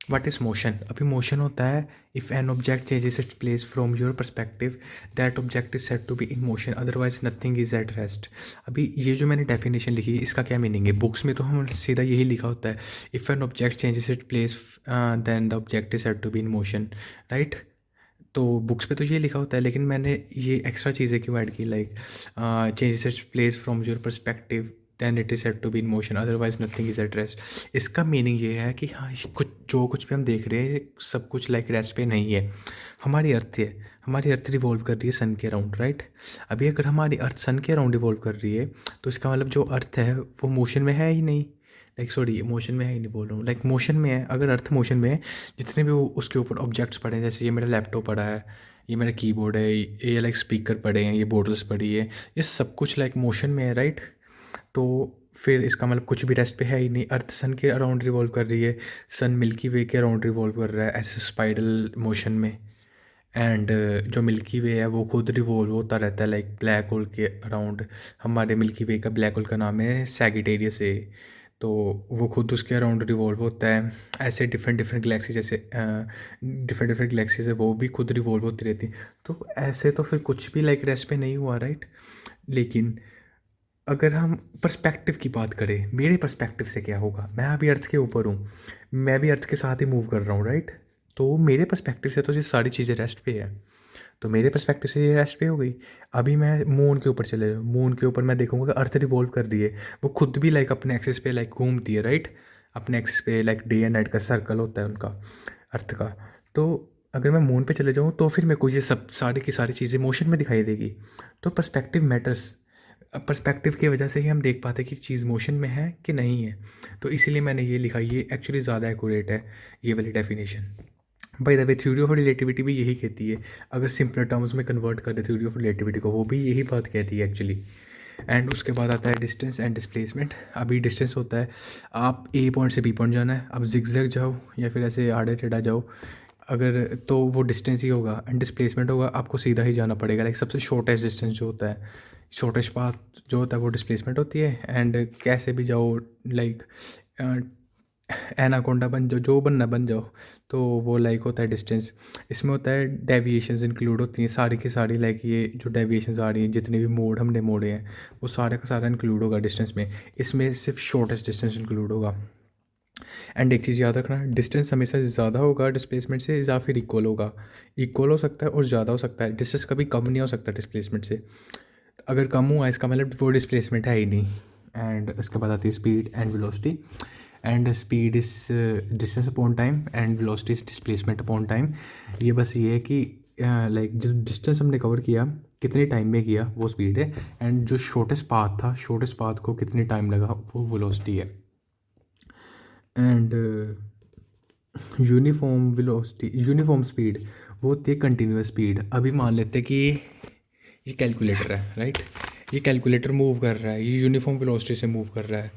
What is motion? अभी motion होता है if an object changes its place from your perspective, that object is said to be in motion, otherwise nothing is at rest. अभी ये जो मैंने definition लिखी है इसका क्या मीनिंग है? बुक्स में तो हम सीधा यही लिखा होता है, if an object changes its place then the object is said to be in motion, right? तो बुक्स पे तो ये लिखा होता है, लेकिन मैंने ये एक्स्ट्रा चीज़ें क्यों ऐड की, like changes its place from your perspective than it is said to be in motion, otherwise nothing is at rest. इसका मीनिंग ये है कि हाँ, ये कुछ भी हम देख रहे हैं ये सब कुछ लाइक रेस्ट पे नहीं है। हमारी अर्थ है, हमारी अर्थ रिवॉल्व कर रही है सन के अराउंड, राइट? अभी अगर हमारी अर्थ सन के अराउंड रिवॉल्व कर रही है तो इसका मतलब जो अर्थ है वो मोशन में है ही नहीं, लाइक सॉरी मोशन में है ही नहीं बोल रहा हूँ, लाइक मोशन में है। अगर अर्थ मोशन में है, जितने भी वो उसके ऊपर ऑब्जेक्ट्स पड़े हैं, जैसे ये मेरा लैपटॉप पड़ा है, ये मेरा कीबोर्ड है, ये लाइक स्पीकर पड़े हैं, ये बोटल्स पड़ी है, ये सब कुछ लाइक मोशन में है, राइट? तो फिर इसका मतलब कुछ भी रेस्ट पे है ही नहीं। अर्थ सन के अराउंड रिवॉल्व कर रही है, सन मिल्की वे के अराउंड रिवॉल्व कर रहा है ऐसे स्पाइरल मोशन में। एंड जो मिल्की वे है वो खुद रिवॉल्व होता रहता है लाइक ब्लैक होल के अराउंड। हमारे मिल्की वे का ब्लैक होल का नाम है सैगिटेरियस ए। तो वो खुद उसके अराउंड रिवॉल्व होता है। ऐसे डिफरेंट डिफरेंट गैलेक्सी, जैसे डिफरेंट डिफरेंट गैलेक्सीज है वो भी खुद रिवॉल्व होती रहती हैं। तो ऐसे तो फिर कुछ भी लाइक रेस्ट पे नहीं हुआ, राइट? लेकिन अगर हम पर्सपेक्टिव की बात करें, मेरे पर्सपेक्टिव से क्या होगा, मैं अभी अर्थ के ऊपर हूँ, मैं भी अर्थ के साथ ही मूव कर रहा हूँ, राइट? तो मेरे पर्सपेक्टिव से तो ये सारी चीज़ें रेस्ट पे है, तो मेरे पर्सपेक्टिव से ये रेस्ट पे हो गई। अभी मैं मून के ऊपर चले जाऊँ, मून के ऊपर मैं देखूँगा कि अर्थ रिवॉल्व कर रही है, वो खुद भी लाइक अपने एक्सिस पे लाइक घूमती है, राइट? अपने एक्सिस पे लाइक डे एंड नाइट का सर्कल होता है उनका, अर्थ का। तो अगर मैं मून पे चले जाऊँ तो फिर मेरे को ये सब सारी की सारी चीज़ें मोशन में दिखाई देगी। तो पर्सपेक्टिव मैटर्स। पर्सपेक्टिव की वजह से ही हम देख पाते हैं कि चीज़ मोशन में है कि नहीं है। तो इसीलिए मैंने ये लिखा, ये एक्चुअली ज़्यादा एक्यूरेट है ये वाली definition. By the way theory of relativity भी यही कहती है, अगर सिंपलर टर्म्स में कन्वर्ट कर दे थ्योरी ऑफ रिलेटिविटी को, वो भी यही बात कहती है एक्चुअली। एंड उसके बाद आता है डिस्टेंस एंड डिस्प्लेसमेंट। अभी डिस्टेंस होता है, आप ए पॉइंट से बी पॉइंट जाना है, आप जिगजैग जाओ या फिर ऐसे आड़े टेढ़ा जाओ, अगर तो वो डिस्टेंस ही होगा। एंड डिस्प्लेसमेंट होगा, आपको सीधा ही जाना पड़ेगा, लाइक सबसे शॉर्टेस्ट डिस्टेंस जो होता है, शॉर्टेस्ट पाथ जो होता है वो डिस्प्लेसमेंट होती है। एंड कैसे भी जाओ, लाइक एनाकोंडा बन जाओ, जो बनना बन जाओ, तो वो लाइक होता है डिस्टेंस। इसमें होता है डेविएशंस इंक्लूड होती हैं सारी की सारी, लाइक ये जो डेविएशंस आ रही हैं, जितने भी मोड हमने मोड़े हैं वो सारे का सारा इंक्लूड होगा डिस्टेंस में। इसमें सिर्फ शॉर्टेस्ट डिस्टेंस इंक्लूड होगा। एंड एक चीज़ याद रखना, डिस्टेंस हमेशा ज़्यादा होगा डिस्प्लेसमेंट से या फिर इक्वल होगा। इक्वल हो सकता है और ज़्यादा हो सकता है, डिस्टेंस कभी कम नहीं हो सकता डिस्प्लेसमेंट से। अगर कम हुआ इसका मतलब वो डिस्प्लेसमेंट है ही नहीं। एंड उसके बाद आती है speed and velocity. And speed is distance upon time and velocity is displacement upon time. ये बस ये है कि लाइक जो डिस्टेंस हमने कवर किया कितने टाइम में किया वो स्पीड है, एंड जो शॉर्टेस्ट पाथ था, शॉर्टेस्ट पाथ को कितने टाइम लगा वो वेलोसिटी है। And uniform velocity, uniform speed वो होती है कंटिन्यूस स्पीड। अभी मान लेते हैं कि ये कैलकुलेटर है, राइट? ये कैलकुलेटर मूव कर रहा है, ये यूनिफॉर्म वेलोसिटी से मूव कर रहा है,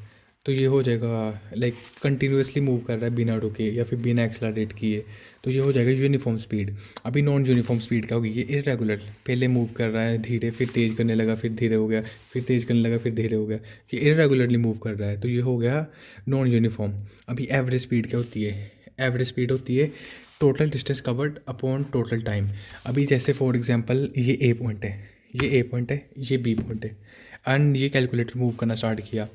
तो ये हो जाएगा लाइक कंटिन्यूसली मूव कर रहा है बिना रुके या फिर बिना एक्सलरेट किए, तो ये हो जाएगा यूनिफॉर्म स्पीड। अभी नॉन यूनिफॉर्म स्पीड क्या होगी, ये इरेगुलर, पहले मूव कर रहा है धीरे, फिर तेज़ करने लगा, फिर धीरे हो गया, फिर तेज़ करने लगा, फिर धीरे हो गया, ये इरेगुलरली मूव कर रहा है, तो ये हो गया नॉन यूनिफॉर्म। अभी एवरेज स्पीड क्या होती है? एवरेज स्पीड होती है total distance covered upon total time. अभी जैसे फॉर एग्जांपल ये ए पॉइंट है, ये ए पॉइंट है, ये बी पॉइंट है, एंड ये कैलकुलेटर मूव करना स्टार्ट किया।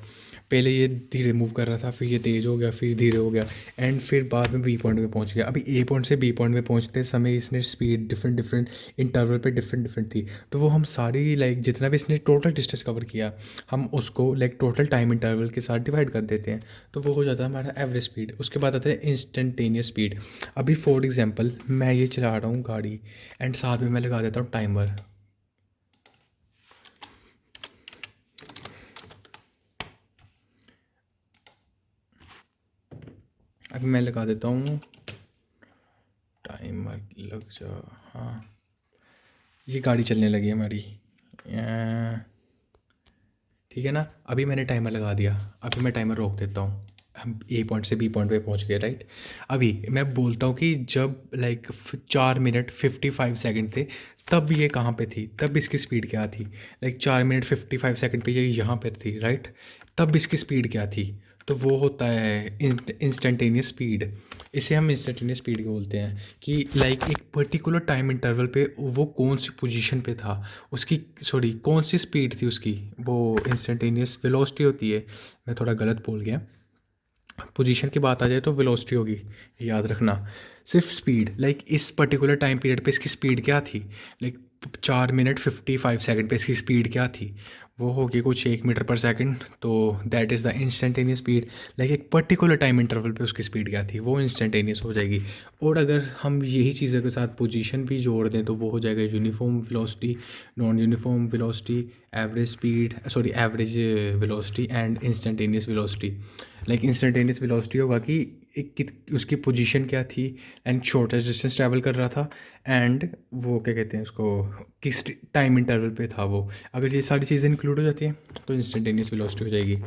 पहले ये धीरे मूव कर रहा था, फिर ये तेज़ हो गया, फिर धीरे हो गया, एंड फिर बाद में बी पॉइंट पे पहुंच गया। अभी ए पॉइंट से बी पॉइंट में पहुंचते समय इसने स्पीड डिफरेंट डिफरेंट इंटरवल पे डिफरेंट डिफरेंट थी, तो वो हम सारी लाइक जितना भी इसने टोटल डिस्टेंस कवर किया, हम उसको लाइक टोटल टाइम इंटरवल के साथ डिवाइड कर देते हैं, तो वो हो जाता है हमारा एवरेज स्पीड। उसके बाद आता है इंस्टेंटेनियस स्पीड। अभी फॉर एग्जांपल मैं ये चला रहा हूँ गाड़ी, एंड साथ में मैं लगा देता हूँ टाइमर। अभी मैं लगा देता हूँ टाइमर, लग जा, हाँ ये गाड़ी चलने लगी है हमारी, ठीक है ना? अभी मैंने टाइमर लगा दिया, अभी मैं टाइमर रोक देता हूँ, हम ए पॉइंट से बी पॉइंट पे पहुँच गए, राइट? अभी मैं बोलता हूँ कि जब लाइक 4 मिनट 55 सेकंड थे, तब ये कहाँ पे थी, तब इसकी स्पीड क्या थी? लाइक 4 मिनट 55 सेकंड पे ये यहाँ पर थी, राइट? तब इसकी स्पीड क्या थी? तो वो होता है इंस्टेंटेनियस स्पीड। इसे हम इंस्टेंटेनियस स्पीड बोलते हैं कि लाइक एक पर्टिकुलर टाइम इंटरवल पे वो कौन सी पोजीशन पे था, उसकी सॉरी कौन सी स्पीड थी उसकी, वो इंस्टेंटेनियस वेलोसिटी होती है। मैं थोड़ा गलत बोल गया। पोजीशन की बात आ जाए तो वेलोसिटी होगी, याद रखना। सिर्फ स्पीड लाइक इस पर्टिकुलर टाइम पीरियड पे इसकी स्पीड क्या थी, लाइक 4 मिनट 55 सेकंड पे इसकी स्पीड क्या थी, वो होगी कुछ 1 मीटर पर सेकंड। तो that is the instantaneous speed. Like एक पर्टिकुलर टाइम इंटरवल पे उसकी स्पीड क्या थी, वो इंस्टेंटेनियस हो जाएगी। और अगर हम यही चीज़ों के साथ पोजीशन भी जोड़ दें तो वो हो जाएगा uniform velocity, non uniform velocity, average speed sorry average velocity and instantaneous velocity. Like instantaneous velocity होगा कि उसकी पोजीशन क्या थी एंड शॉर्टेस्ट डिस्टेंस ट्रैवल कर रहा था, एंड वो क्या कहते हैं उसको, किस टाइम इंटरवल पे था वो। अगर ये सारी चीज़ें इंक्लूड हो जाती हैं तो इंस्टेंटेनियस वेलोसिटी हो जाएगी।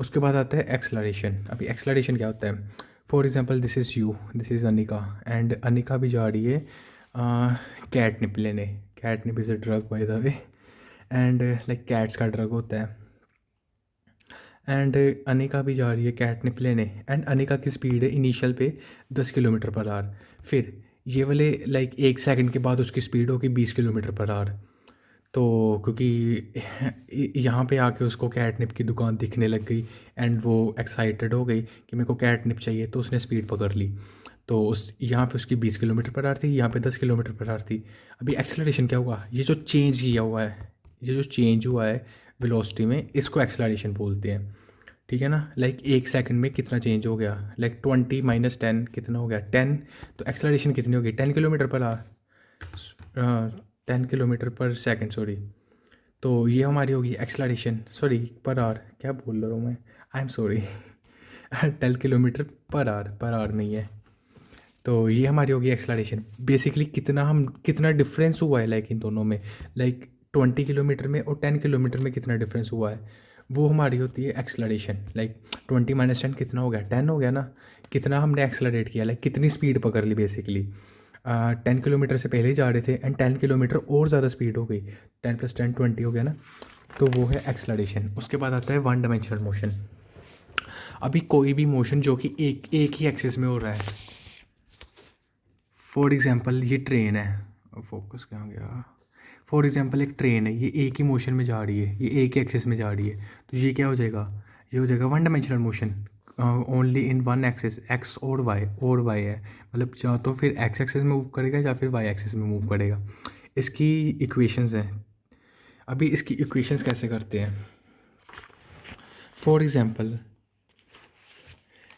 उसके बाद आता है एक्सलरेशन। अभी एक्सलरेशन क्या होता है, for example this is you, this is Anika, and Anika भी जा रही है कैटनिप लेने। Catnip is a drug by the way, and like cats का ड्रग होता है। एंड अनिका भी जा रही है कैटनिप लेने, एंड अनिका की स्पीड है इनिशियल पे 10 किलोमीटर पर आवर। फिर ये वाले लाइक 1 सेकंड के बाद उसकी स्पीड होगी 20 किलोमीटर पर आवर। तो क्योंकि यहाँ पे आके उसको कैटनिप की दुकान दिखने लग गई एंड वो एक्साइटेड हो गई कि मेरे को कैटनिप चाहिए, तो उसने स्पीड पकड़ ली। तो उस यहाँ पे उसकी 20 किलोमीटर पर आवर थी, यहाँ पे 10 किलोमीटर पर आवर थी। अभी एक्सेलरेशन क्या हुआ, ये जो चेंज किया हुआ है, ये जो चेंज हुआ है वेलोसिटी में, इसको एक्सेलरेशन बोलते हैं। ठीक है ना, लाइक 1 सेकंड में कितना चेंज हो गया, लाइक 20 - 10 कितना हो गया 10। तो एक्सेलरेशन कितनी होगी 10 किलोमीटर पर आवर, 10 किलोमीटर पर सेकंड सॉरी। तो ये हमारी होगी एक्सेलरेशन, सॉरी पर आवर, क्या बोल रहा हूँ मैं, I am sorry 10 kilometre per hour नहीं है। तो ये हमारी होगी एक्सेलरेशन। बेसिकली कितना डिफरेंस हुआ है लाइक इन दोनों में, लाइक 20 किलोमीटर में और 10 किलोमीटर में कितना डिफरेंस हुआ है, वो हमारी होती है एक्सेलरेशन। लाइक 20 - 10 कितना हो गया 10 हो गया ना। कितना हमने एक्सेलरेट किया, लाइक कितनी स्पीड पकड़ ली बेसिकली। 10 किलोमीटर से पहले ही जा रहे थे एंड 10 किलोमीटर और ज़्यादा स्पीड हो गई, 10 + 10 20 हो गया ना। तो वो है एक्सेलरेशन। उसके बाद आता है वन डायमेंशनल मोशन। अभी कोई भी मोशन जो कि एक एक ही एक्सिस में हो रहा है, फॉर एग्जांपल ये ट्रेन है, फोकस कहाँ गया, फॉर एग्जांपल एक ट्रेन है, ये एक ही मोशन में जा रही है, ये एक ही एक्सिस में जा रही है, तो ये क्या हो जाएगा, ये हो जाएगा one dimensional motion. Only in one axis, x और वाई है, मतलब या तो फिर एक्स एक्सिस में मूव करेगा या फिर वाई एक्सिस में मूव करेगा। इसकी इक्वेशंस हैं। अभी इसकी इक्वेशंस कैसे करते हैं, फॉर एग्जांपल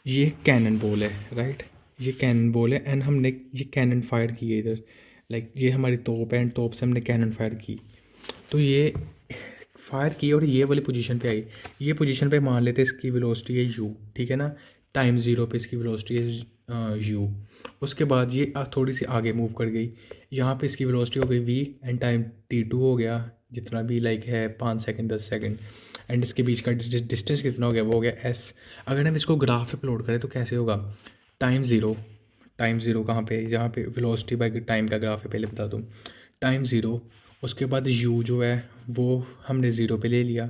ये कैनन बॉल है राइट, ये कैनन बॉल है एंड हमने ये कैनन फायर की है इधर, लाइक ये हमारी तोप है एंड तोप से हमने कैनन फायर की। तो ये फायर की और ये वाली पोजीशन पे आई, ये पोजीशन पे मान लेते हैं इसकी वेलोसिटी है यू, ठीक है ना, टाइम ज़ीरो पे इसकी वेलोसिटी है यू। उसके बाद ये थोड़ी सी आगे मूव कर गई, यहाँ पे इसकी वेलोसिटी हो गई वी एंड टाइम T2 हो गया, जितना भी लाइक है 5 सेकंड 10 सेकंड, एंड इसके बीच का डिस्टेंस कितना हो गया, वो हो गया एस। अगर हम इसको ग्राफ पे प्लॉट करें तो कैसे होगा, टाइम ज़ीरो कहाँ पे, जहाँ पे वेलोसिटी बाय टाइम का ग्राफ है, पहले बता दूँ, टाइम ज़ीरो। उसके बाद यू जो है वो हमने ज़ीरो पे ले लिया,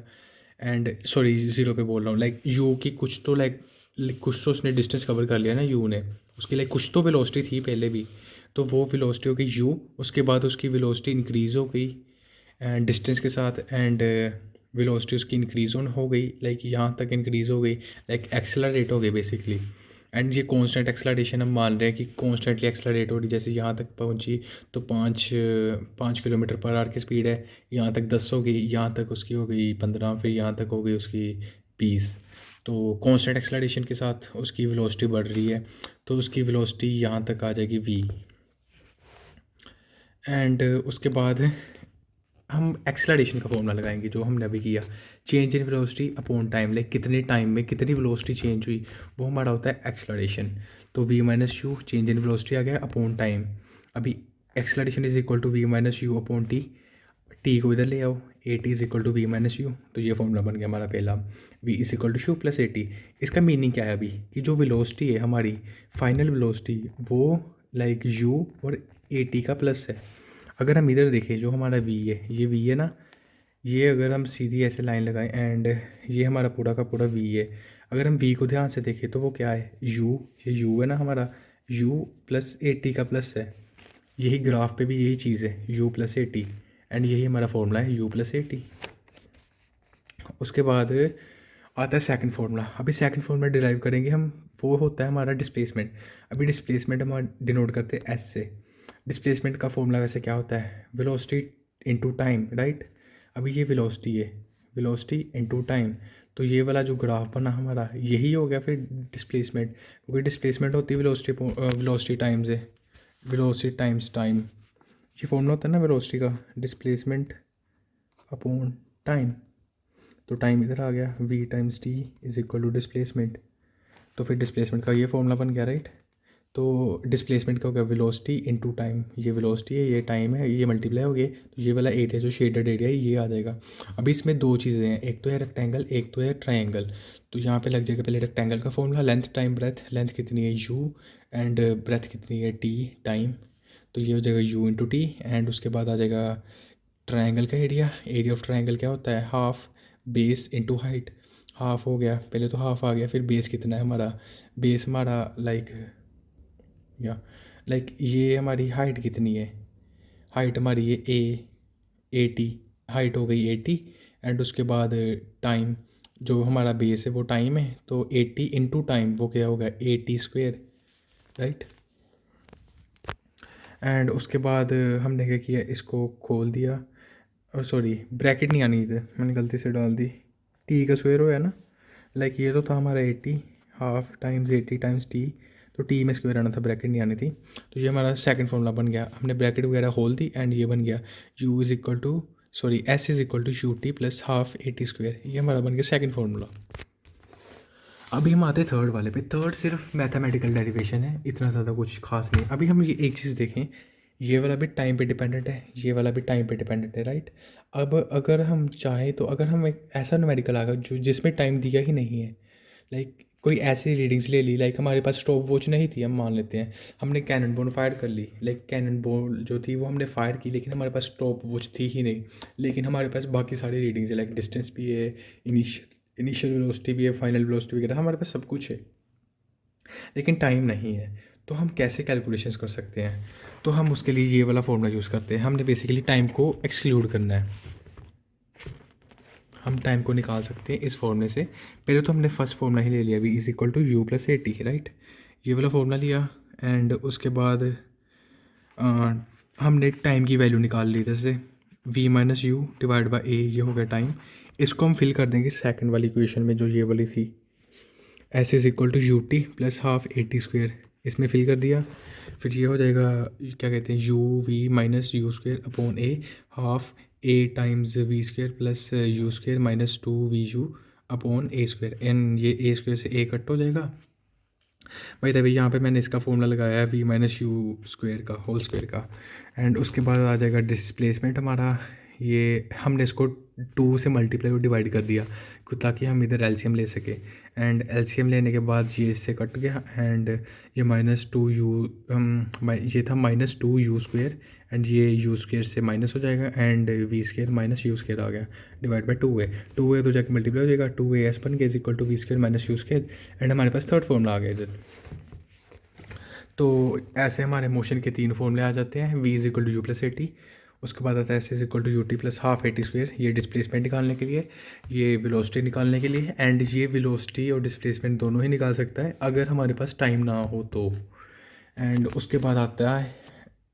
एंड सॉरी ज़ीरो पे बोल रहा हूँ, लाइक यू की कुछ तो लाइक कुछ तो उसने डिस्टेंस कवर कर लिया ना यू ने, उसकी लाइक कुछ तो वेलोसिटी थी पहले भी, तो वो वेलोसिटी हो गई यू। उसके बाद उसकी वेलोसिटी इंक्रीज़ हो गई एंड डिस्टेंस के साथ, एंड वेलोसिटी उसकी इंक्रीज़ हो गई, लाइक यहाँ तक इंक्रीज़ हो गई, लाइक एक्सेलरेट हो गई बेसिकली। एंड ये कांस्टेंट एक्सेलरेशन हम मान रहे हैं कि कॉन्स्टेंटली एक्सेलरेट हो रही, जैसे यहाँ तक पहुँची तो 5 किलोमीटर पर आवर की स्पीड है, यहाँ तक 10 हो गई, यहाँ तक उसकी हो गई 15, फिर यहाँ तक हो गई उसकी 20। तो कांस्टेंट एक्सेलरेशन के साथ उसकी वेलोसिटी बढ़ रही है, तो उसकी वेलोसिटी यहाँ तक आ जाएगी v। एंड उसके बाद हम एक्सेलरेशन का फॉर्मूला लगाएंगे जो हमने अभी किया, change in velocity upon time, like कितने टाइम में कितनी वेलोसिटी चेंज हुई, वो हमारा होता है एक्सेलरेशन। तो v - u change in velocity आ गया अपॉन टाइम। अभी acceleration is equal to v - u upon T, T को इधर ले आओ, A T is equal to v - u, तो ये फॉर्मूला बन गया हमारा पहला, v is equal to u plus a t. इसका मीनिंग क्या है अभी, कि जो वेलोसिटी है हमारी फाइनल वेलोसिटी वो लाइक u और ए टी का प्लस है। अगर हम इधर देखें जो हमारा v है, ये v है ना, ये अगर हम सीधी ऐसे लाइन लगाएं एंड ये हमारा पूरा का पूरा v है, अगर हम v को ध्यान से देखें तो वो क्या है, u, ये u है ना हमारा, u प्लस ए टी का प्लस है, यही ग्राफ पे भी यही चीज़ है, u plus a T, and यही हमारा फॉर्मूला है u प्लस ए टी। उसके बाद आता है सेकंड फार्मूला। अभी सेकंड फार्मूला डिराइव करेंगे हम, वो होता है हमारा डिस्प्लेसमेंट। अभी डिस्प्लेसमेंट हम डिनोट करते हैं एस से। डिस्प्लेसमेंट का फॉर्मूला वैसे क्या होता है, वेलोसिटी इनटू टाइम, राइट। अभी ये वेलोसिटी है, वेलोसिटी इनटू टाइम, तो ये वाला जो ग्राफ बना हमारा यही हो गया फिर डिस्प्लेसमेंट, क्योंकि डिस्प्लेसमेंट होती है वेलोसिटी टाइम्स है, वेलोसिटी टाइम्स टाइम। ये फॉर्मूला होता है ना वेलोसिटी का, डिस्प्लेसमेंट अपॉन टाइम। तो टाइम इधर आ गया, v times t is equal to displacement. तो फिर डिस्प्लेसमेंट का ये फॉर्मूला बन गया, राइट। तो डिस्प्लेसमेंट का हो गया वेलोसिटी इनटू टाइम, ये वेलोसिटी है, ये टाइम है, ये मल्टीप्लाई हो गए, तो ये वाला एरिया जो शेडेड एरिया है ये आ जाएगा। अभी इसमें दो चीज़ें हैं, एक तो है रेक्टेंगल, एक तो है ट्रायंगल। तो यहाँ पे लग जाएगा पहले रेक्टेंगल का formula, length time breadth, length कितनी है u एंड ब्रेथ कितनी है t टाइम, तो ये हो जाएगा u इंटू टी। एंड उसके बाद आ जाएगा ट्रायंगल का एरिया, एरिया ऑफ ट्रायंगल क्या होता है, half base into height. Half हो गया, पहले तो हाफ आ गया, फिर बेस कितना है हमारा, बेस हमारा लाइक ये हमारी हाइट कितनी है, हाइट हमारी है ए टी, हाइट हो गई 80। एंड उसके बाद टाइम, जो हमारा बेस है वो टाइम है, तो 80 इंटू टाइम वो क्या होगा 80 स्क्वेयर, राइट। एंड उसके बाद हमने क्या किया, इसको खोल दिया, और सॉरी ब्रैकेट नहीं आनी थी, मैंने गलती से डाल दी, टी का स्क्वायर हो है ना, लाइक ये तो था हमारा 80, हाफ टाइम्स 80 टाइम्स टी, तो टी में स्क्वायर आना था, ब्रैकेट नहीं आनी थी। तो ये हमारा सेकंड फॉर्मूला बन गया, हमने ब्रैकेट वगैरह खोल दी एंड ये बन गया u is equal to sorry s is equal to u t plus half 80 square, ये हमारा बन गया सेकंड फार्मूला। अभी हम आते हैं थर्ड वाले पे। थर्ड सिर्फ मैथमेटिकल डेरिवेशन है, इतना ज़्यादा कुछ खास नहीं। अभी हम ये एक चीज़ देखें, ये वाला भी टाइम पे डिपेंडेंट है, ये वाला भी टाइम पे डिपेंडेंट है, राइट। अब अगर हम चाहें तो अगर हम एक ऐसा न्यूमेरिकल आ गया जो जिसमें टाइम दिया ही नहीं है, लाइक कोई ऐसी रीडिंग्स ले ली, लाइक हमारे पास स्टॉप वॉच नहीं थी, हम मान लेते हैं हमने कैनन बॉल फायर कर ली, लाइक कैनन बॉल जो थी वो हमने फायर की, लेकिन हमारे पास स्टॉप वॉच थी ही नहीं, लेकिन हमारे पास बाकी सारी रीडिंग्स है, लाइक डिस्टेंस भी है, इनिशियल वेलोसिटी भी है, फाइनल वेलोसिटी वगैरह, हमारे पास सब कुछ है, लेकिन टाइम नहीं है। तो हम कैसे कैलकुलेशंस कर सकते हैं, तो हम उसके लिए ये वाला फॉर्मूला यूज़ करते हैं। हमने बेसिकली टाइम को एक्सक्लूड करना है, हम टाइम को निकाल सकते हैं इस फॉर्मूले से। पहले तो हमने फर्स्ट फॉर्मूला ही ले लिया, v is equal to u plus a t, right, ये वाला फॉर्मूला लिया। एंड उसके बाद हमने टाइम की वैल्यू निकाल ली, जैसे v minus U divide by A, ये हो गया टाइम। इसको हम फिल कर देंगे सेकंड वाली इक्वेशन में जो ये वाली थी, s is equal to u t plus half 80 square, इसमें फिल कर दिया। फिर ये हो जाएगा क्या कहते हैं, u v minus you square upon a, half a times v square plus u square minus 2 v u upon a square, and ये ए स्क्वेयर से ए कट हो जाएगा। भाई तभी यहाँ पे मैंने इसका फॉर्मूला लगाया है वी माइनस यू स्क्वेयर का होल स्क्वेयर का। एंड उसके बाद आ जाएगा डिस्प्लेसमेंट हमारा, ये हमने इसको 2 से मल्टीप्लाई और डिवाइड कर दिया ताकि हम इधर एलसीएम ले सके। एंड एलसीएम लेने के बाद ये इससे कट गया, एंड ये ये था -2 u स्क्वेयर, एंड ये u स्क्वेयर से माइनस हो जाएगा, and V square minus you square आ गया डिवाइड बाई 2a तो जाके मल्टीप्लाई हो जाएगा, 2as बन गया is equal to v square minus you square. And हमारे पास थर्ड फॉर्मूला आ गया इधर। तो ऐसे हमारे मोशन के 3 फॉर्मूले आ जाते हैं, v is equal to u plus a t, उसके बाद आता है s is equal to u t plus half 80 square, ये डिस्प्लेसमेंट निकालने के लिए, ये वेलोसिटी निकालने के लिए। एंड ये वेलोसिटी और डिस्प्लेसमेंट दोनों ही निकाल सकता है अगर हमारे पास टाइम ना हो तो। एंड उसके बाद आता है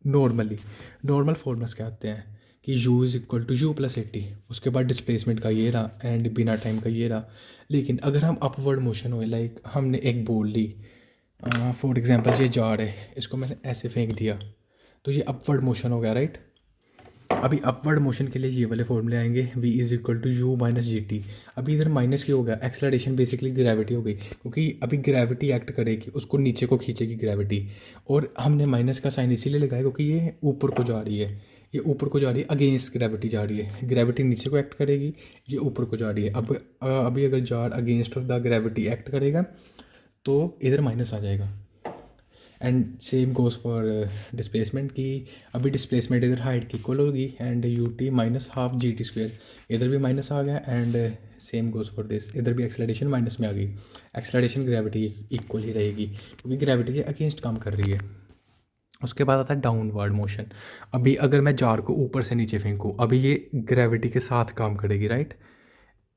नॉर्मल फॉर्मूलास क्या आते हैं कि u is equal to u plus 80, उसके बाद डिस्प्लेसमेंट का ये रहा एंड बिना टाइम का ये रहा। लेकिन अगर हम अपवर्ड मोशन हो, लाइक हमने एक बॉल ली, फॉर एग्जांपल ये जार है, इसको मैंने ऐसे फेंक दिया, तो ये अपवर्ड मोशन हो गया, राइट। अभी अपवर्ड मोशन के लिए ये वाले फॉर्मूले आएंगे, v is equal to u minus g t. अभी इधर माइनस क्यों हो गया, एक्सेलरेशन बेसिकली ग्रेविटी हो गई, क्योंकि अभी ग्रेविटी एक्ट करेगी, उसको नीचे को खींचेगी ग्रेविटी, और हमने माइनस का साइन इसीलिए लगाया क्योंकि ये ऊपर को जा रही है, ये ऊपर को जा रही है, अगेंस्ट ग्रेविटी जा रही है, ग्रेविटी नीचे को एक्ट करेगी, ये ऊपर को जा रही है। अब अभी अगर jar against of the gravity act करेगा तो इधर माइनस आ जाएगा। And same goes for displacement की अभी डिस्प्लेसमेंट इधर हाइट की इक्वल होगी and you t minus half g T square, इधर भी माइनस आ गया and same goes for this, इधर भी एक्सेलरेशन माइनस में आ गई, एक्सेलरेशन ग्रेविटी इक्वल ही रहेगी क्योंकि ग्रेविटी के अगेंस्ट काम कर रही है। उसके बाद आता है डाउनवर्ड मोशन। अभी अगर मैं जार को ऊपर से नीचे फेंकूँ, अभी ये ग्रेविटी के साथ काम करेगी, right,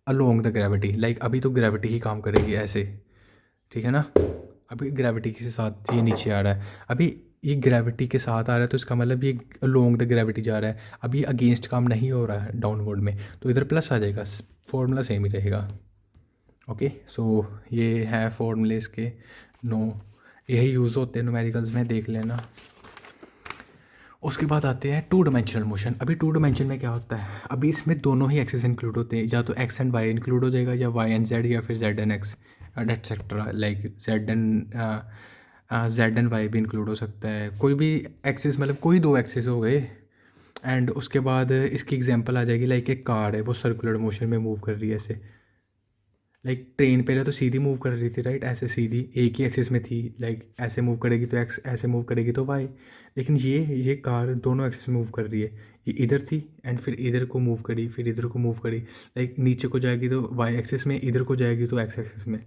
along the gravity, like अभी तो ग्रेविटी ही काम करेगी ऐसे, ठीक है ना। अभी ग्रेविटी के साथ ये नीचे आ रहा है, अभी ये ग्रेविटी के साथ आ रहा है तो इसका मतलब ये अलोंग द ग्रेविटी जा रहा है, अभी अगेंस्ट काम नहीं हो रहा है डाउनवर्ड में, तो इधर प्लस आ जाएगा, फॉर्मूला सेम ही रहेगा। ओके, सो ये है फॉर्मूले इसके, नो यही यूज़ होते हैं न्यूमेरिकल्स में, देख लेना। उसके बाद आते हैं टू डायमेंशनल मोशन। अभी टू डायमेंशन में क्या होता है, अभी इसमें दोनों ही एक्सेस इंक्लूड होते हैं, या तो एक्स एंड वाई इंक्लूड हो जाएगा या वाई एंड जेड या फिर z and x etcetera, like z and y भी इंक्लूड हो सकता है, कोई भी एक्सेस, मतलब कोई दो एक्सेस हो गए। एंड उसके बाद इसकी एग्जांपल आ जाएगी, लाइक एक कार है वो सर्कुलर मोशन में मूव कर रही है ऐसे, लाइक ट्रेन पहले तो सीधी मूव कर रही थी, राइट, ऐसे सीधी एक ही एक्सिस में थी, लाइक ऐसे मूव करेगी तो एक्स, ऐसे मूव करेगी तो वाई, लेकिन ये कार दोनों एक्सिस में मूव कर रही है, ये इधर थी एंड फिर इधर को मूव करी, फिर इधर को मूव करी, लाइक नीचे को जाएगी तो वाई एक्सिस में, इधर को जाएगी तो एक्स एक्सिस में,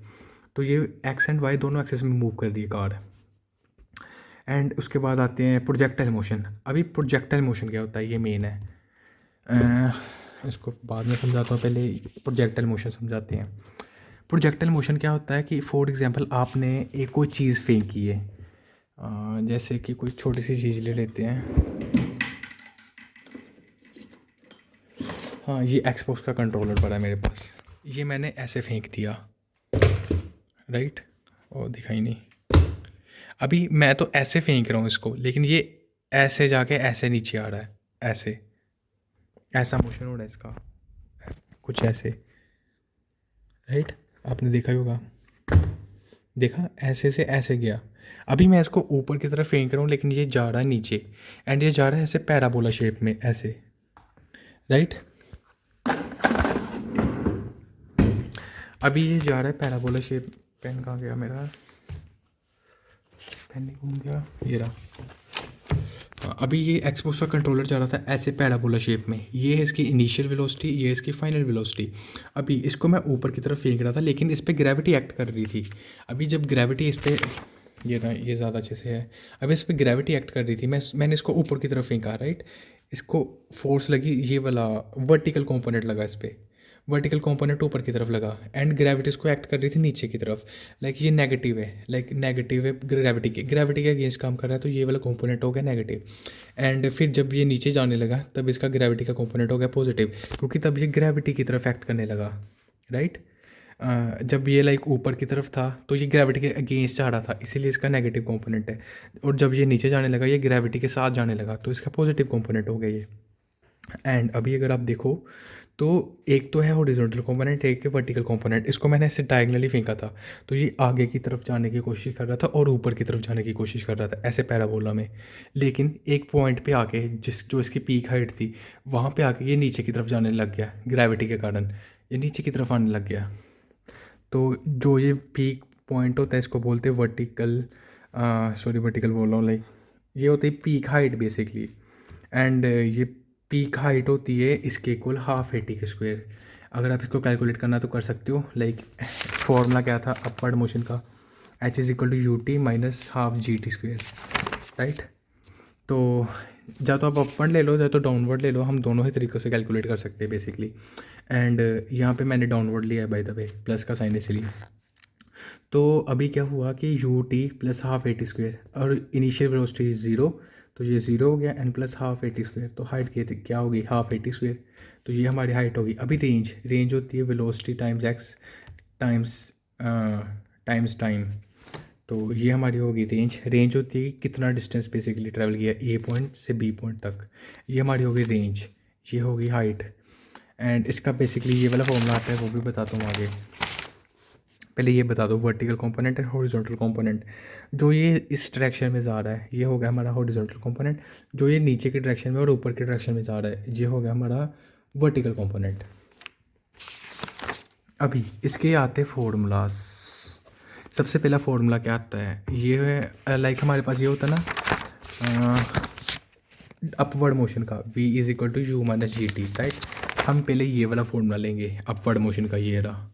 तो ये एक्स एंड वाई दोनों एक्सिस में मूव कर रही है कार। एंड उसके बाद आते हैं प्रोजेक्टाइल मोशन। अभी प्रोजेक्टाइल मोशन क्या होता है, ये मेन है, इसको बाद में समझाता हूँ, पहले प्रोजेक्टाइल मोशन समझाते हैं। प्रोजेक्टाइल मोशन क्या होता है कि फॉर एग्जांपल आपने एक कोई चीज़ फेंकी है, जैसे कि कोई छोटी सी चीज़ ले लेते हैं, हाँ ये एक्सबॉक्स का कंट्रोलर पड़ा है मेरे पास, ये मैंने ऐसे फेंक दिया, राइट, और दिखाई नहीं, अभी मैं तो ऐसे फेंक रहा हूँ इसको, लेकिन ये ऐसे जाके ऐसे नीचे आ रहा है, ऐसे, ऐसा मोशन हो रहा है इसका, कुछ ऐसे, राइट, आपने देखा ही होगा, देखा ऐसे से ऐसे गया। अभी मैं इसको ऊपर की तरफ फेंक रहा हूँ लेकिन ये जा रहा है नीचे, एंड ये जा रहा है ऐसे पैराबोला शेप में ऐसे, राइट, अभी ये जा रहा है पैराबोला शेप, पेन कहाँ गया मेरा, पेन नहीं घूम गया, ये रहा। अभी ये एक्सबॉक्स का कंट्रोलर जा रहा था ऐसे पैराबोला शेप में, ये है इसकी इनिशियल वेलोसिटी, ये इसकी फाइनल वेलोसिटी। अभी इसको मैं ऊपर की तरफ फेंक रहा था लेकिन इस पर ग्रेविटी एक्ट कर रही थी, अभी जब ग्रेविटी इस पर, ये ना ये ज़्यादा अच्छे से है, अभी इस पर ग्रेविटी एक्ट कर रही थी, मैंने इसको ऊपर की तरफ फेंका, राइट, इसको फोर्स लगी, ये वाला वर्टिकल कंपोनेंट लगा इस पर, वर्टिकल कंपोनेंट ऊपर की तरफ लगा एंड ग्रेविटी इसको एक्ट कर रही थी नीचे की तरफ, लाइक ये नेगेटिव है, लाइक नेगेटिव है ग्रेविटी के अगेंस्ट काम कर रहा है, तो ये वाला कंपोनेंट हो गया नेगेटिव। एंड फिर जब ये नीचे जाने लगा तब इसका ग्रेविटी का कंपोनेंट हो गया पॉजिटिव, क्योंकि तब ये ग्रेविटी की तरफ एक्ट करने लगा, राइट। जब ये लाइक ऊपर की तरफ था तो ये ग्रेविटी के अगेंस्ट जा रहा था, इसीलिए इसका नेगेटिव कंपोनेंट है, और जब ये नीचे जाने लगा ये ग्रेविटी के साथ जाने लगा तो इसका पॉजिटिव कंपोनेंट हो गया ये। एंड अभी अगर आप देखो तो एक तो है हॉरिजॉन्टल कंपोनेंट, एक है वर्टिकल कंपोनेंट, इसको मैंने ऐसे डायगनली फेंका था तो ये आगे की तरफ जाने की कोशिश कर रहा था और ऊपर की तरफ जाने की कोशिश कर रहा था ऐसे पैराबोला में, लेकिन एक पॉइंट पे आके जो इसकी पीक हाइट थी वहाँ पे आके ये नीचे की तरफ जाने लग गया, ग्रेविटी के कारण ये नीचे की तरफ आने लग गया। तो जो ये पीक पॉइंट होता है इसको बोलते हैं वर्टिकल, वर्टिकल बोल रहा हूँ, लाइक ये होती है पीक हाइट बेसिकली, एंड ये पीक हाइट होती है इसके इक्वल हाफ ए टी के स्क्वायर। अगर आप इसको कैलकुलेट करना तो कर सकते हो, लाइक फॉर्मूला क्या था अपवर्ड मोशन का, h is equal to u t minus half g t square, right. तो या तो आप अपवर्ड ले लो या तो डाउनवर्ड ले लो, हम दोनों ही तरीक़ों से कैलकुलेट कर सकते हैं बेसिकली। एंड यहाँ पे मैंने डाउनवर्ड लिया है बाय द वे, प्लस का साइन इसलिए। तो अभी क्या हुआ कि you t plus half A T square और इनिशियल वेलोसिटी 0, तो ये 0 हो गया, and plus half A T square, तो हाइट क्या होगी हाफ ए टी स्क्वायर, तो ये हमारी हाइट होगी। अभी रेंज होती है velocity times x times time, तो ये हमारी होगी रेंज होती है कि कितना डिस्टेंस बेसिकली ट्रैवल किया ए पॉइंट से बी पॉइंट तक, ये हमारी होगी रेंज, ये होगी हाइट। एंड इसका बेसिकली ये वाला फॉर्मूला आता है वो भी बताता हूँ आगे, पहले ये बता दो vertical component and horizontal component. जो ये इस डायरेक्शन में जा रहा है ये हो गया हमारा हॉरिजॉन्टल कंपोनेंट, जो ये नीचे की डायरेक्शन में और ऊपर की डायरेक्शन में जा रहा है ये हो गया हमारा वर्टिकल कंपोनेंट। अभी इसके आते फॉर्मूलाज, सबसे पहला फॉर्मूला क्या आता है, ये है लाइक हमारे पास ये होता है ना अपवर्ड मोशन का, v is equal to u minus g t, right. हम पहले ये वाला फॉर्मूला लेंगे अपवर्ड मोशन का, ये रहा।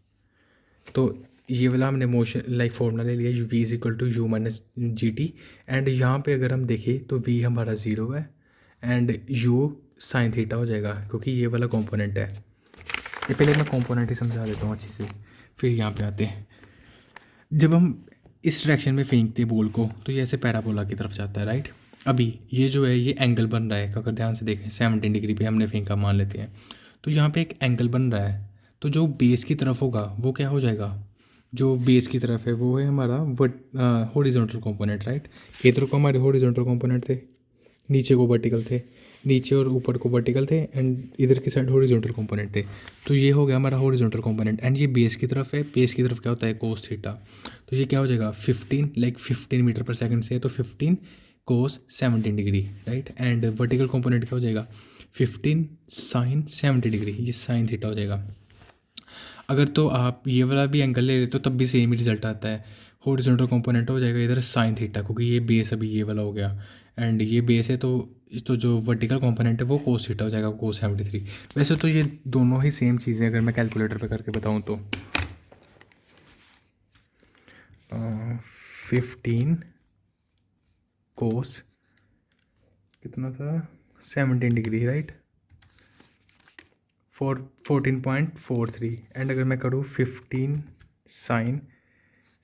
तो ये वाला हमने मोशन लाइक फॉर्मूला ले लिया, v is equal to u minus g t. And यहाँ पे अगर हम देखें तो v हमारा 0 है एंड u साइन थीटा हो जाएगा, क्योंकि ये वाला कंपोनेंट है। ये पहले मैं कंपोनेंट ही समझा देता हूँ अच्छे से, फिर यहाँ पे आते हैं। जब हम इस डायरेक्शन में फेंकते हैं बॉल को तो ये ऐसे पैराबोला की तरफ जाता है, राइट। अभी ये जो है ये एंगल बन रहा है, अगर ध्यान से देखें 70 डिग्री पे हमने फेंका मान लेते हैं, तो यहाँ पे एक एंगल बन रहा है। तो जो बेस की तरफ होगा वो क्या हो जाएगा, जो बेस की तरफ है वो है हमारा हॉरिजॉन्टल कंपोनेंट, राइट। इधर को हमारे हॉरिजॉन्टल कंपोनेंट थे, नीचे को वर्टिकल थे, नीचे और ऊपर को वर्टिकल थे, एंड इधर की साइड हॉरिजॉन्टल कंपोनेंट थे। तो ये हो गया हमारा हॉरिजॉन्टल कंपोनेंट। एंड ये बेस की तरफ है, बेस की तरफ क्या होता है कोस थीटा। तो ये क्या हो जाएगा 15 लाइक 15 मीटर पर सेकंड से, तो 15 कोस 17 degree, right. And vertical component क्या हो जाएगा 15 साइन 70 डिग्री, ये साइन थीटा हो जाएगा। अगर तो आप ये वाला भी एंगल ले रहे तो तब भी सेम ही रिजल्ट आता है। हॉरिजॉन्टल कंपोनेंट हो जाएगा इधर साइन थीटा, क्योंकि ये बेस अभी ये वाला हो गया एंड ये बेस है, तो जो वर्टिकल कंपोनेंट है वो कोस थीटा हो जाएगा, कोस 73। वैसे तो ये दोनों ही सेम चीज़ें अगर मैं कैलकुलेटर पे करके बताऊँ तो 15 कोस कितना था 17 डिग्री, राइट, 14.43। एंड अगर मैं करूँ 15 साइन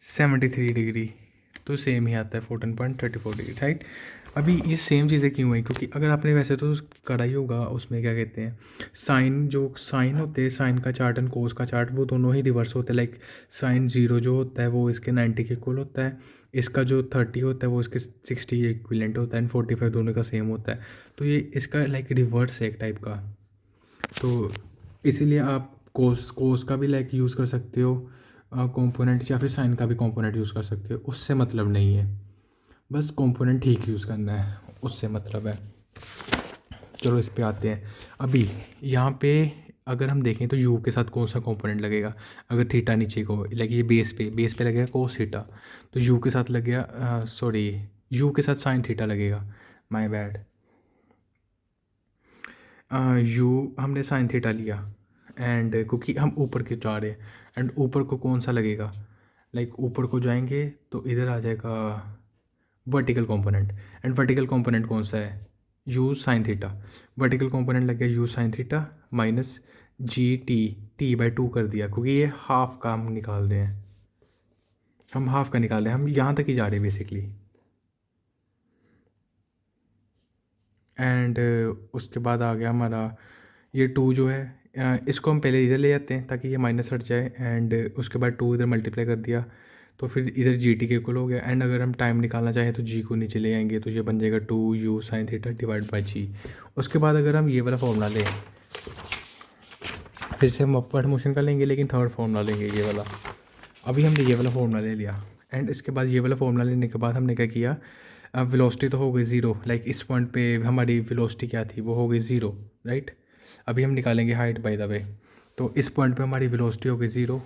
73 डिग्री तो सेम ही आता है 14.34 डिग्री, राइट। अभी ये सेम चीज़ें क्यों हुई, क्योंकि अगर आपने वैसे तो करा ही होगा, उसमें क्या कहते हैं साइन, जो साइन होते हैं साइन का चार्ट एंड कोस का चार्ट वो दोनों ही रिवर्स होते हैं। लाइक साइन 0 जो होता है वो इसके 90 के इक्वल होता है, इसका जो 30 होता है वो इसके 60 इक्विलेंट होता है, एंड 45 दोनों का सेम होता है। तो ये इसका लाइक रिवर्स है एक टाइप का। तो इसीलिए आप कोस का भी लाइक यूज़ कर सकते हो कंपोनेंट, या फिर साइन का भी कंपोनेंट यूज़ कर सकते हो, उससे मतलब नहीं है, बस कंपोनेंट ठीक यूज़ करना है, उससे मतलब है। चलो इस पे आते हैं। अभी यहाँ पे अगर हम देखें तो यू के साथ कौन सा कंपोनेंट लगेगा, अगर थीटा नीचे को लाइक ये बेस पे लगेगा कोस थीटा, तो यू के साथ लग गया सॉरी यू के साथ साइन थीटा लगेगा, माय बैड। यू हमने साइन थीटा लिया एंड क्योंकि हम ऊपर के जा रहे हैं, एंड ऊपर को कौन सा लगेगा, लाइक ऊपर को जाएंगे तो इधर आ जाएगा vertical component. And vertical component कौन सा है you sine theta, vertical component लग गया you sine theta minus g T by 2 कर दिया, क्योंकि ये हाफ का हम निकाल रहे हैं, हम हाफ का निकाल रहे हैं, हम यहाँ तक ही जा रहे हैं बेसिकली। एंड उसके बाद आ गया हमारा ये 2 जो है इसको हम पहले इधर ले जाते हैं ताकि ये माइनस हट जाए, एंड उसके बाद 2 इधर मल्टीप्लाई कर दिया तो फिर इधर जी टी के इक्वल हो गया। एंड अगर हम टाइम निकालना चाहें तो जी को नीचे ले आएंगे, तो ये बन जाएगा 2 U sine theta divide by G. उसके बाद अगर हम ये वाला फॉर्मूला लें, फिर से हम अपवर्ड मोशन का लेंगे, लेकिन थर्ड फॉर्मूला लेंगे ये वाला। अभी हमने ये वाला फॉर्मूला ले लिया, एंड इसके बाद ये वाला फॉर्मूला लेने के बाद हमने क्या किया, वेलोसिटी तो हो गई 0, लाइक इस पॉइंट पे हमारी वेलोसिटी क्या थी वो हो गई 0, राइट। अभी हम निकालेंगे हाइट बाय द वे, तो इस पॉइंट पे हमारी वेलोसिटी हो गई 0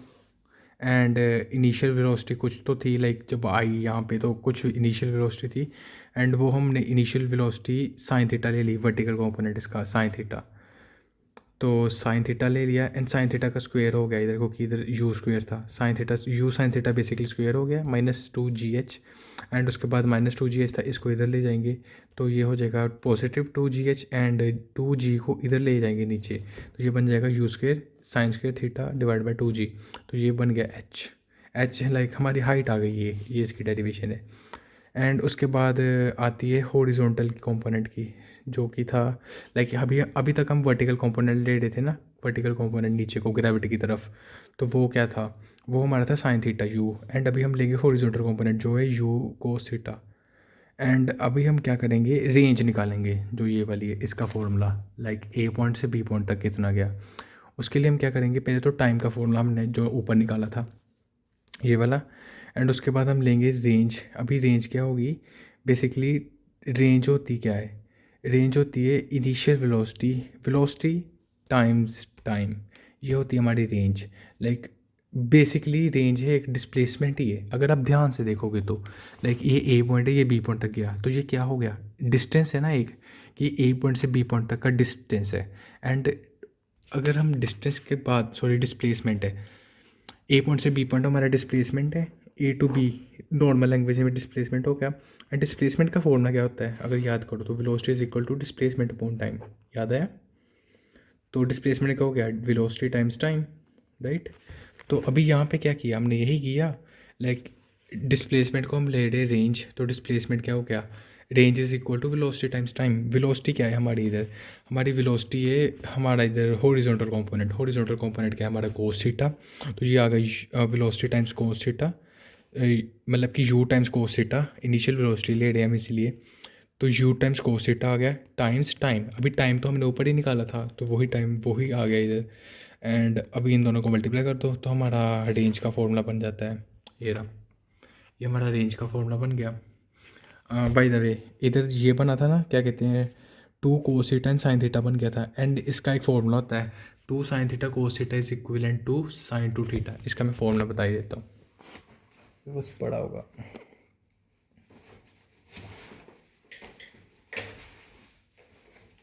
एंड इनिशियल वेलोसिटी कुछ तो थी, लाइक जब आई यहाँ पे तो कुछ इनिशियल वेलोसिटी थी, एंड वो हमने इनिशियल वेलोसिटी साइन थीटा ले ली, वर्टिकल कंपोनेंट इसका साइन थीटा, तो साइन थीटा ले लिया एंड साइन थीटा का स्क्वायर हो गया इधर, क्योंकि इधर यू स्क्वायर था, sine theta you sine theta basically square हो गया -2 GH, एंड उसके बाद -2 GH था, इसको इधर ले जाएंगे तो ये हो जाएगा +2 GH, एंड 2G को इधर ले जाएंगे नीचे, तो ये बन जाएगा you square sine square theta divide by 2G, तो ये बन गया एच लाइक हमारी हाइट आ गई है, ये इसकी डेरिवेशन है। एंड उसके बाद आती है हॉरिजॉन्टल कंपोनेंट की, जो कि था लाइक अभी अभी तक हम वर्टिकल कंपोनेंट ले रहे थे ना, वर्टिकल कंपोनेंट नीचे को ग्रेविटी की तरफ, तो वो क्या था, वो हमारा था साइन थीटा यू, एंड अभी हम लेंगे हॉरिजॉन्टल कंपोनेंट जो है यू कोस थीटा। एंड अभी हम क्या करेंगे रेंज निकालेंगे, जो ये वाली है इसका फॉर्मूला, लाइक ए पॉइंट से बी पॉइंट तक कितना गया। उसके लिए हम क्या करेंगे, पहले तो टाइम का फॉर्मूला हमने जो ऊपर निकाला था ये वाला, एंड उसके बाद हम लेंगे रेंज। अभी रेंज क्या होगी, बेसिकली रेंज होती क्या है, रेंज होती है इनिशियल वेलोसिटी टाइम्स टाइम, ये होती है हमारी रेंज। लाइक बेसिकली रेंज है एक डिस्प्लेसमेंट ही है। अगर आप ध्यान से देखोगे तो लाइक ये ए पॉइंट है, ये बी पॉइंट तक गया, तो ये क्या हो गया, डिस्टेंस है ना एक, कि ए पॉइंट से बी पॉइंट तक का डिस्टेंस है। एंड अगर हम डिस्टेंस के बाद, सॉरी डिस्प्लेसमेंट है, ए पॉइंट से बी पॉइंट हमारा डिस्प्लेसमेंट है, ए टू बी नॉर्मल लैंग्वेज में डिस्प्लेसमेंट हो गया। एंड डिस्प्लेसमेंट का फॉर्मूला क्या होता है, अगर याद करो तो velocity is equal to displacement upon time, याद है? तो डिस्प्लेसमेंट का हो गया वेलोसिटी टाइम्स टाइम, राइट? तो अभी यहाँ पे क्या किया हमने, यही किया, लाइक डिस्प्लेसमेंट को हम ले रहे रेंज, तो डिस्प्लेसमेंट क्या हो गया, range is equal to velocity times time. Velocity क्या है हमारी इधर, हमारी वेलोसिटी है हमारा इधर हॉरिजॉन्टल कंपोनेंट, हॉरिजॉन्टल कंपोनेंट क्या है हमारा कोस थीटा, तो ये आ गई वेलोसिटी टाइम्स कोस थीटा, मतलब कि you times cos theta, initial velocity ले रहे हैं हम इसीलिए, तो यू टाइम्स कोस थीटा आ गया टाइम्स टाइम। अभी टाइम तो हमने ऊपर ही निकाला था, तो वही टाइम वही आ गया इधर। एंड अभी इन दोनों को मल्टीप्लाई कर दो तो हमारा रेंज का फॉर्मूला बन जाता है, ये रहा, ये हमारा रेंज का फॉर्मूला बन गया। बाय द वे इधर ये बना था ना, क्या कहते हैं, two cos theta and sine theta बन गया था। एंड इसका एक फॉर्मूला होता है, two sine theta cos theta is equivalent to sine two theta. इसका मैं फॉर्मूला बता ही देता हूँ, बस पढ़ा होगा।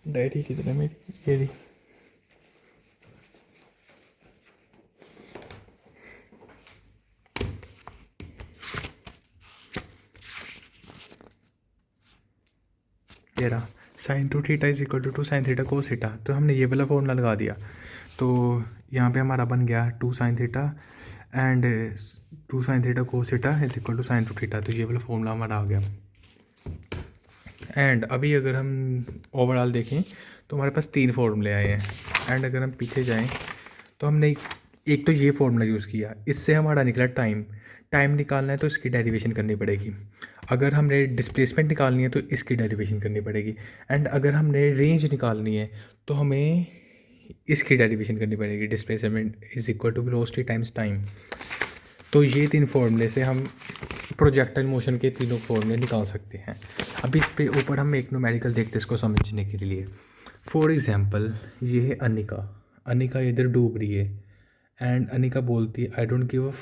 डायरी किधर है मेरी, ये रही। ये रहा, sine two theta is equal to sine theta cos theta, तो हमने ये वाला फॉर्मूला लगा दिया। तो यहाँ पे हमारा बन गया two sine theta and two sine theta cos theta is equal to sine two theta, तो ये वाला फॉर्मूला हमारा आ गया। एंड अभी अगर हम ओवरऑल देखें तो हमारे पास तीन फॉर्मूले आए हैं। एंड अगर हम पीछे जाएं तो हमने एक तो ये फॉर्मूला यूज़ किया, इससे हमारा निकला टाइम। टाइम निकालना है तो इसकी डेरिवेशन करनी पड़ेगी। अगर हमने डिस्प्लेसमेंट निकालनी है तो इसकी डेरिवेशन करनी पड़ेगी। एंड अगर हमने रेंज निकालनी है तो हमें इसकी डेरिवेशन करनी पड़ेगी, displacement is equal to velocity times time. तो ये तीन फॉर्मूले से हम प्रोजेक्टाइल मोशन के तीनों फॉर्मूले निकाल सकते हैं। अभी इस पे ऊपर हम एक न्यूमेरिकल देखते हैं इसको समझने के लिए। फॉर एग्जांपल ये है अनिका, अनिका इधर डूब रही है एंड अनिका बोलती है I don't give a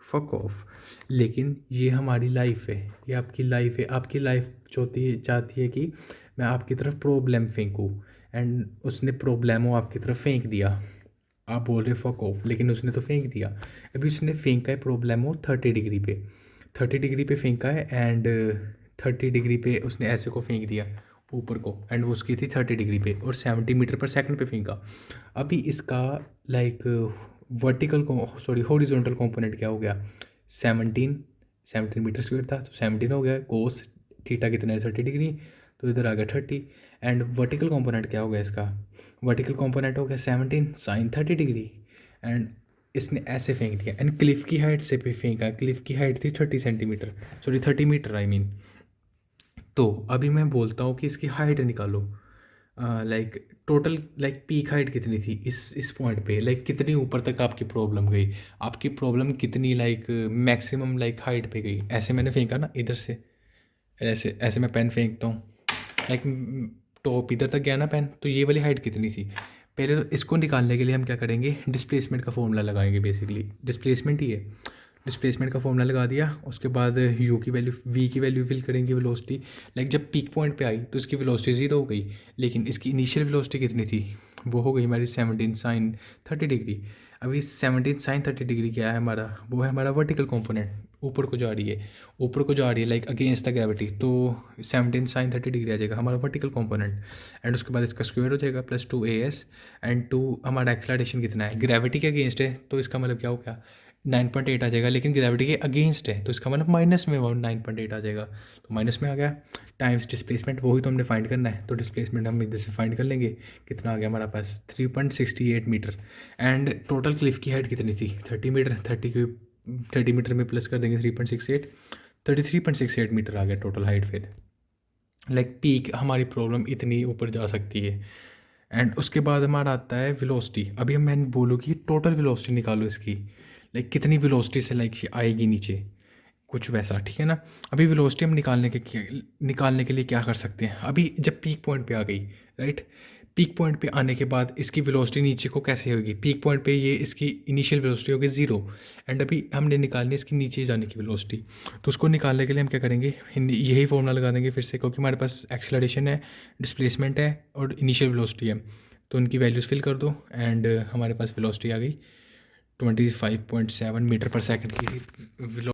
fuck off. लेकिन ये हमारी लाइफ है, ये आपकी लाइफ है, आपकी लाइफ चाहती है कि मैं आपकी तरफ प्रॉब्लम फेंकूँ। एंड उसने प्रॉब्लम आपकी तरफ फेंक दिया, आप बोल रहे फक ऑफ, लेकिन उसने तो फेंक दिया। अभी उसने फेंका है प्रॉब्लम 30 डिग्री पे, 30 डिग्री पे फेंका है। एंड 30 डिग्री पे उसने ऐसे को फेंक दिया ऊपर को, एंड उसकी थी 30 डिग्री पे और 70 मीटर पर सेकंड पे फेंका। अभी इसका लाइक वर्टिकल को, सॉरी हॉरिजॉन्टल कंपोनेंट क्या हो गया, 17 मीटर स्क्वायर था, तो 17 हो गया। कोस थीटा कितना है 30 डिग्री, तो इधर आ गया 30। एंड वर्टिकल कंपोनेंट क्या हो गया इसका, वर्टिकल कंपोनेंट हो गया 17 साइन 30 डिग्री। एंड इसने ऐसे फेंक दिया एंड क्लिफ की हाइट से भी फेंका, क्लिफ की हाइट थी 30 centimetre, sorry 30 metre I mean. तो अभी मैं बोलता हूँ कि इसकी हाइट निकालो, like total like peak height कितनी थी इस पॉइंट पे, लाइक कितनी ऊपर तक आपकी प्रॉब्लम गई, आपकी प्रॉब्लम कितनी लाइक मैक्सिमम लाइक हाइट पे गई। ऐसे मैंने फेंका ना इधर से, ऐसे ऐसे मैं पेन फेंकता हूँ, लाइक टॉप इधर तक गया ना पेन, तो ये वाली हाइट कितनी थी। पहले तो इसको निकालने के लिए हम क्या करेंगे, डिस्प्लेसमेंट का फॉर्मूला लगाएंगे। बेसिकली डिस्प्लेसमेंट ही है, डिस्प्लेसमेंट का फॉर्मूला लगा दिया, उसके बाद यू की वैल्यू, वी की वैल्यू फिल करेंगे, वेलोसिटी। लाइक जब पीक पॉइंट पे आई तो इसकी वेलोसिटी 0 हो गई, लेकिन इसकी इनिशियल वेलोसिटी कितनी थी, वो हो गई हमारी 17 साइन 30 डिग्री। अभी 17 साइन 30 डिग्री क्या है हमारा, वो है हमारा वर्टिकल कंपोनेंट, ऊपर को जा रही है, ऊपर को जा रही है लाइक अगेंस्ट द ग्रेविटी, तो 17 साइन 30 डिग्री आ जाएगा हमारा वर्टिकल कंपोनेंट। एंड उसके बाद इसका स्क्वायर हो जाएगा प्लस 2 AS। एंड 2 हमारा एक्सलेरेशन कितना है, ग्रेविटी के अगेंस्ट है, तो इसका मतलब क्या हो गया 9.8 आ जाएगा, लेकिन ग्रेविटी के अगेंस्ट है तो इसका मतलब माइनस में 9.8 आ जाएगा, तो माइनस में आ गया। टाइम्स डिस्प्लेसमेंट वही तो हमने फाइंड करना है, तो डिस्प्लेसमेंट हम इधर से फाइंड कर लेंगे, कितना आ गया हमारा पास 3.68 मीटर। एंड टोटल क्लिफ की हाइट कितनी थी 30 मीटर, 30 मीटर में प्लस कर देंगे 3.68, 33.68 मीटर आ गया टोटल हाइट। फिर लाइक पीक हमारी प्रॉब्लम इतनी ऊपर जा सकती है। एंड उसके बाद हमारा आता है वेलोसिटी। अभी मैं बोलूँ कि टोटल वेलोसिटी निकालो इसकी, लाइक कितनी वेलोसिटी से लाइक आएगी नीचे, कुछ वैसा, ठीक है ना। अभी वेलोसिटी हम निकालने के लिए क्या कर सकते हैं, अभी जब पीक पॉइंट पे आ गई, राइट, पीक पॉइंट पे आने के बाद इसकी वेलोसिटी नीचे को कैसे होगी? पीक पॉइंट पे ये इसकी इनिशियल वेलोसिटी होगी 0 एंड अभी हमने निकालनी है इसकी नीचे जाने की वेलोसिटी। तो उसको निकालने के लिए हम क्या करेंगे, यही फॉर्मूला लगा देंगे फिर से, क्योंकि हमारे पास एक्सेलरेशन है, डिस्प्लेसमेंट है और इनिशियल वेलोसिटी है। तो उनकी वैल्यूज़ फिल कर दो एंड हमारे पास वेलोसिटी आ गई 25.7 मीटर पर सेकंड की